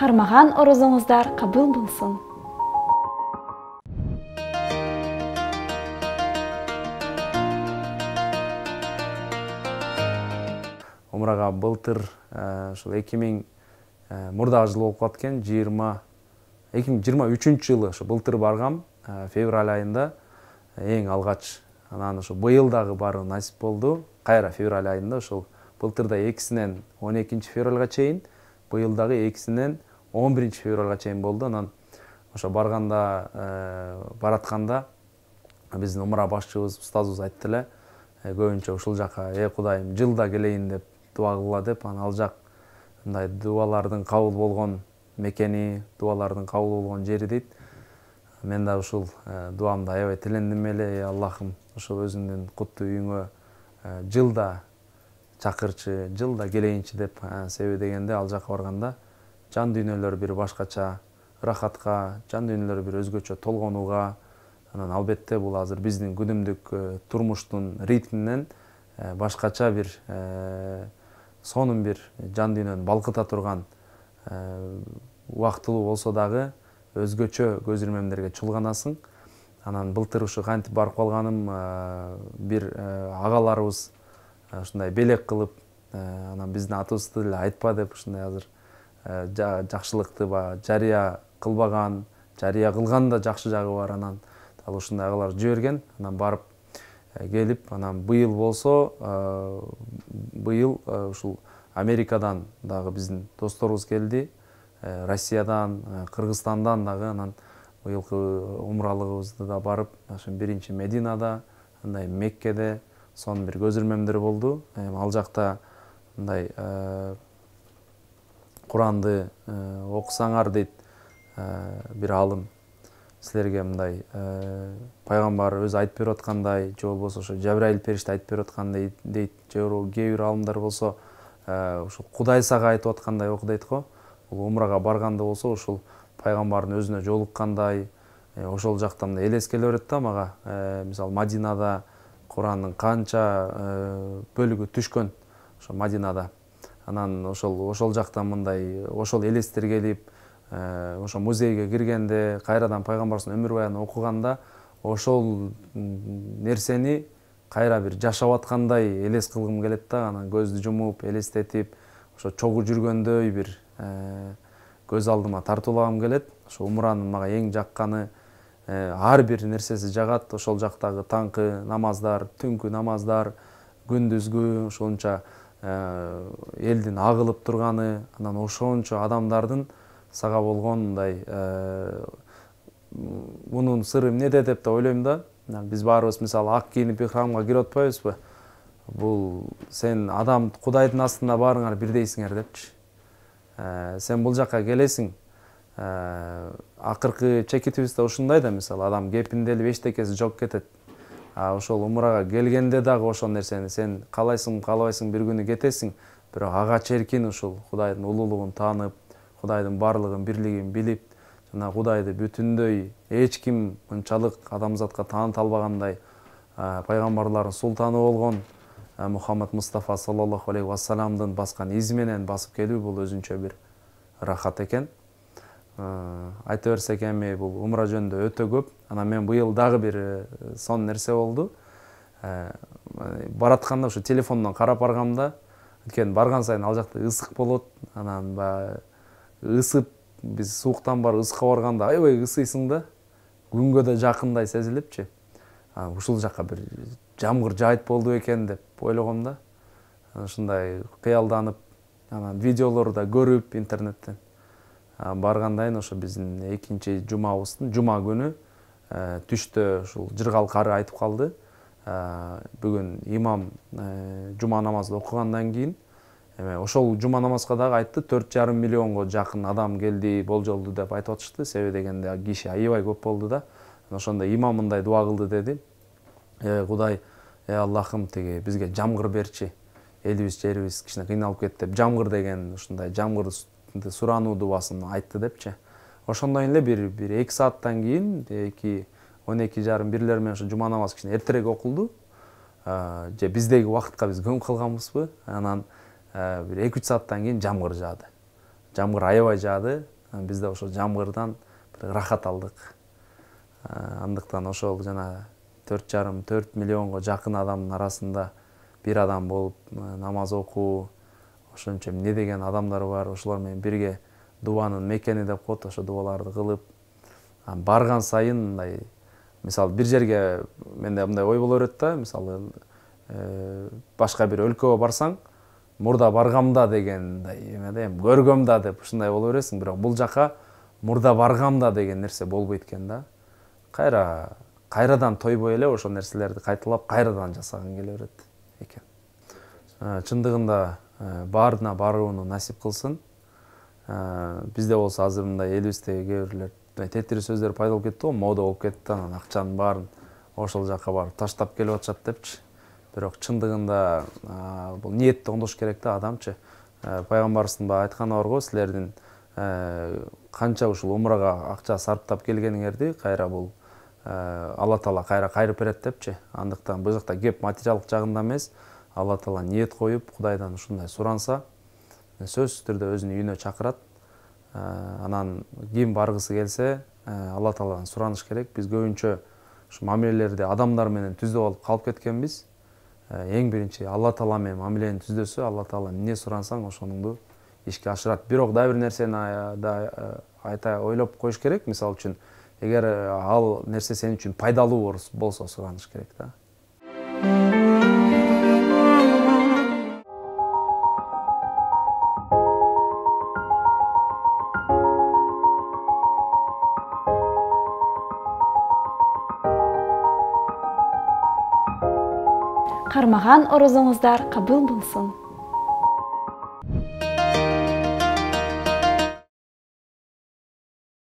Кармаган орозоңуздар кабыл болсун. Умрага былтыр ушул 2000 мурдагы жыл болуп калат экен, 2023 жылы ошо былтыр баргам, февраль айында эң алгач. Анан ошо быйыл дагы баруу насип болду. Кайра февраль айында ошол былтырда 2-синен 12 февралга чейин, быйыл дагы 2-синен 11 февралга чейин болду. Анан ошо баратканда биздин умра башчыбыз, устазыбыз айтты эле, көбүнчө ушул жака Кудайым жылда келейин деп дуа кылгыла деп. Анан ал жак мындай дуалардын кабыл болгон мекени, дуалардын кабыл болгон жери дейт. Мен да ушул дуамды аябай тилендим эле, Аллахым ошо өзүңдүн куттуу үйүңө жылда чакырчы, жылда келейинчи деп. Себеби дегенде ал жака барганда жан дүйнөлөр бир башкача ырахатка, жан дүйнөлөр бир өзгөчө толгонууга. Анан албетте бул азыр биздин күнүмдүк турмуштун ритминен башкача бир сонун бир жан дүйнөнү балкыта турган убактылуу болсо дагы өзгөчө көз ирмемдерге чулганасың. Анан былтыр ушу кантип барып калганым, бир агаларыбыз ушундай белек кылып, анан биздин атыбызды деле айтпа деп ушундай азыр жакшылыкты жарыя кылбаган, жарыя кылган да жакшы жагы бар. Анан ал ушундай агалар жиберген. Анан барып келип, анан быйыл болсо, быйыл ушул Америкадан дагы биздин досторубуз келди, Россиядан, Кыргызстандан дагы. Анан быйылкы умралыгыбызды да барып, биринчи Мединада, андай Меккеде сонун бир көз ирмемдер болду. Ал жакта мындай Куранды окусаңар дейт бир алым, силерге мындай пайгамбар өзү айтып берип аткандай, же болбосо ошо Жабраил периште айтып берип аткандай дейт, же кээ бир алымдар болсо ушул Кудай сага айтып аткандай оку дейт го. Бул умрага барганда болсо ушул пайгамбардын өзүнө жолуккандай, ошол жакта мындай элес келе берет да мага. Мисалы Мадинада Курандын канча бөлүгү түшкөн ошо Мадинада. Анан ошол жакта мындай ошол элестер келип, ошо музейге киргенде, кайрадан пайгамбардын өмүр баянын окуганда ошол нерсени кайра бир жашап аткандай элес кылгым келет да. Анан көздү жумуп, элестетип, ошо чогуу жүргөндөй бир көз алдыма тартуулагым келет. Ошо умранын мага эң жакканы, ар бир нерсеси жагат. Ошол жактагы таңкы намаздар, түнкү намаздар, күндүзгү ошонча элдин агылып турганы, анан ошончо адамдардын сага болгон мындай мунун сыры эмнеде деп да ойлойм да. Биз баарыбыз мисалы ак кийинип храмга кирип атпайбызбы? Бул сен адам Кудайдын астында баарыңар бирдейсиңер депчи. Сен бул жака келесиң, акыркы чекитибизде ушундай да, мисалы адам кепинделип эчтекеси жок кетет. Ошол умрага келгенде дагы ошол нерсени сен каалайсың, каалабайсың бир күнү кетесиң, бирок ага чейин ушул Кудайдын улуулугун таанып, Кудайдын барлыгын, бирлигин билип, жана Кудайды бүтүндөй эч ким мынчалык адамзатка тааныта албагандай пайгамбарлардын султаны болгон Мухаммад Мустафа саллаллаху алейхи вассаламдын баскан изи менен басып келүү бул өзүнчө бир рахат экен. Айта берсек эми бул умра жөнүндө өтө көп. Анан мен быйыл дагы бир сонун нерсе болду. Баратканда ушу телефондон карап баргамда, анткени барган сайын ал жакта ысык болот. Анан ысып, биз сууктан барып ысыкка барганда аябай ысыйсың да, күнгө да жакындай сезилипчи. Ушул жака бир жамгыр жаайт болду экен деп ойлогом да. Ушундай кыялданып, анан видеолорду да көрүп интернеттен баргандан ошо биздин экинчи жумабыздын жума күнү түштө ушул жыргал кары айтып калды. Бүгүн имам жума намазды окугандан кийин ошол жума намазга дагы айтты, 4,5 миллионго жакын адам келди, болжолду деп айтып атышты. Себеби дегенде киши аябай көп болду да. Ошондо имам мындай дуа кылды деди. Кудай, Аллахым, тиги бизге жамгыр берчи. Элибиз, жерибиз кичине кыйналып кетти деп, жамгыр деген ушундай жамгырды сурануу дубасын айтты депчи. Ошондон эле бир 2 сааттан кийин 12:30-1 менен ошо жума намаз кичине эртерээк окулду. Же биздеги убакытка биз көмүп калганбызбы? Анан бир 2-3 сааттан кийин жамгыр жаады. жамгыр аябай жаады. Биз да ошо жамгырдан рахат алдык. Андыктан ошол жана 4,5–4 миллионго жакын адамдын арасында бир адам болуп намаз окуу, ошончо эмне деген адамдар бар, ошолор менен бирге дубанын мекени деп коет, ошо дубаларды кылып барган сайын мындай, мисалы бир жерге менде мындай ой боло берет да, мисалы башка бир өлкөгө барсаң, мурда баргам да деген мындай эми көргөм да деп ушундай боло бересиң, бирок бул жака мурда баргам да деген нерсе болбойт экен да. Кайрадан тойбой эле ошол нерселерди кайталап кайрадан жасаган келе берет экен. Чындыгында баарына барууну насип кылсын. Бизде болсо азыр мындай элибиздеги кээ бирлер тетири сөздөр пайда болуп кетти го, мода болуп кетти, анан акчанын баарын ошол жака барып таштап келип атышат депчи. Бирок чындыгында бул ниетти оңдош керек да, адамчы. Пайгамбарыбыздын баягы айтканы бар го, силердин канча ушул умрага акча сарптап келгениңерди кайра бул Алла Таала кайра кайрып берет депчи. Андыктан бул жакта кеп материалдык жагында эмес, Алла Таала ниет коюп, Кудайдан ушундай суранса, сөзсүз түрдө өзүнүн үйүнө чакырат. Анан ким баргысы келсе, Алла Тааладан сураныш керек. Биз көбүнчө ушу мамилелерди адамдар менен түзүп алып калып кеткенбиз. Эң биринчи Алла Таала менен мамилени түздөсө, Алла Таала эмне сурансаң ошонуңду ишке ашырат. Бирок дагы бир нерсени айта ойлоп коюш керек. Мисалы үчүн, эгер ал нерсе сен үчүн пайдалуу болсо сураныш керек да. Кармаган орозоңуздар кабыл болсун.